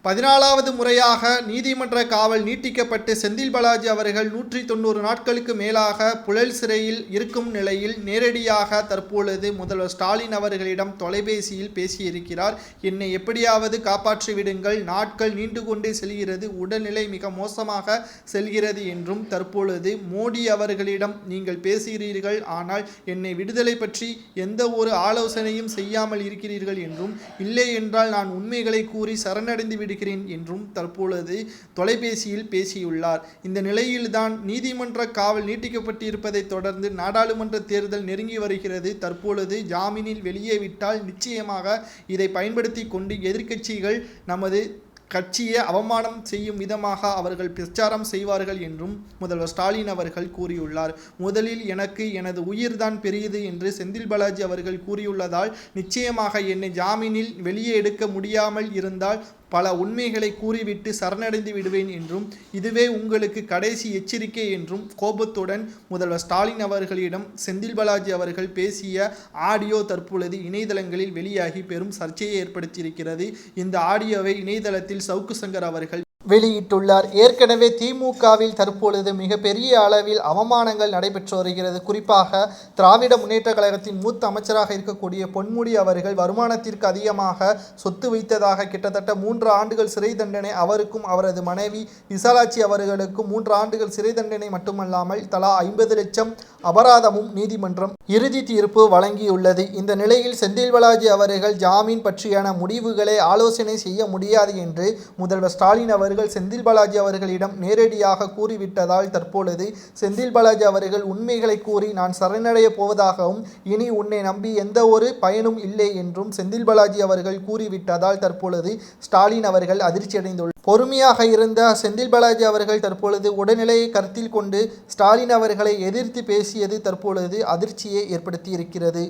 14வது முறையாக நீதிமன்ற காவல் நீட்டிக்கப்பட்டு செந்தில் பாலாஜி அவர்கள் 190 நாட்களுக்கு மேலாக புழல் சிறையில் இருக்கும் நிலையில் நேரடியாக தற்பொழுது முதல்வர் ஸ்டாலின் அவர்களிடம் தொலைபேசியில் பேசியிருக்கிறார். என்னை எப்படியாவது காப்பாற்றி விடுங்கள், நாட்கள் நீண்டு கொண்டே செல்கிறது, உடல்நிலை மிக மோசமாக செல்கிறது என்றும் தற்பொழுது மோடி அவர்களிடம் நீங்கள் பேசுகிறீர்கள், ஆனால் என்னை விடுதலை பற்றி எந்த ஒரு ஆலோசனையும் செய்யாமல் இருக்கிறீர்கள் என்றும், இல்லை என்றால் நான் உண்மைகளை கூறி சரணடைந்து விடுகிறேன் என்றும் தற்பொழுது தொலைபேசியில் பேசியுள்ளார். இந்த நிலையில்தான் நீதிமன்ற காவல் நீட்டிக்கப்பட்டிருப்பதை தொடர்ந்து நாடாளுமன்ற தேர்தல் நெருங்கி வருகிறது. தற்பொழுது ஜாமீனில் வெளியே விட்டால் நிச்சயமாக இதை பயன்படுத்தி கொண்டு எதிர்க்கட்சிகள் நமது கட்சியை அவமானம் செய்யும் விதமாக அவர்கள் பிரச்சாரம் செய்வார்கள் என்றும் முதல்வர் ஸ்டாலின் அவர்கள் கூறியுள்ளார். முதலில் எனக்கு எனது உயிர்தான் பெரியது என்று செந்தில் பாலாஜி அவர்கள் கூறியுள்ளதால் நிச்சயமாக என்னை ஜாமீனில் வெளியே எடுக்க முடியாமல் இருந்தால் பல உண்மைகளை கூறிவிட்டு சரணடைந்து விடுவேன் என்றும், இதுவே உங்களுக்கு கடைசி எச்சரிக்கை என்றும் கோபத்துடன் முதல்வர் ஸ்டாலின் அவர்களிடம் செந்தில் பாலாஜி அவர்கள் பேசிய ஆடியோ தற்பொழுது இணையதளங்களில் வெளியாகி பெரும் சர்ச்சையை ஏற்படுத்தியிருக்கிறது. இந்த ஆடியோவை இணையதளத்தில் சவுக்கு சங்கர் அவர்கள் வெளியிட்டுள்ளார். ஏற்கனவே திமுகவில் தற்பொழுது மிகப்பெரிய அளவில் அவமானங்கள் நடைபெற்று வருகிறது. குறிப்பாக திராவிட முன்னேற்ற கழகத்தின் மூத்த அமைச்சராக இருக்கக்கூடிய பொன்முடி அவர்கள் வருமானத்திற்கு அதிகமாக சொத்து வைத்ததாக கிட்டத்தட்ட 3 ஆண்டுகள் சிறை தண்டனை அவருக்கும் அவரது மனைவி விசாலாட்சி அவர்களுக்கும் 3 ஆண்டுகள் சிறை தண்டனை மட்டுமல்லாமல் தலா 50 லட்சம் அபராதமும் நீதிமன்றம் இறுதி தீர்ப்பு வழங்கியுள்ளது. இந்த நிலையில் செந்தில் பாலாஜி அவர்கள் ஜாமீன் பற்றியான முடிவுகளை ஆலோசனை செய்ய முடியாது என்று முதல்வர் ஸ்டாலின் அவர்கள் செந்தில் பாலாஜி அவர்களிடம் நேரடியாக கூறிவிட்டதால் தற்பொழுது செந்தில் பாலாஜி அவர்கள் உண்மைகளை கூறி நான் சரணடைய போவதாகவும், இனி உன்னை நம்பி எந்த ஒரு பயனும் இல்லை என்றும் செந்தில் பாலாஜி அவர்கள் கூறிவிட்டதால் தற்பொழுது ஸ்டாலின் அவர்கள் அதிர்ச்சியடைந்துள்ளார். பொறுமையாக இருந்த செந்தில் பாலாஜி அவர்கள் தற்பொழுது உடல்நிலையை கருத்தில் கொண்டு ஸ்டாலின் அவர்களை எதிர்த்து பேசியது தற்பொழுது அதிர்ச்சியை ஏற்படுத்தியிருக்கிறது.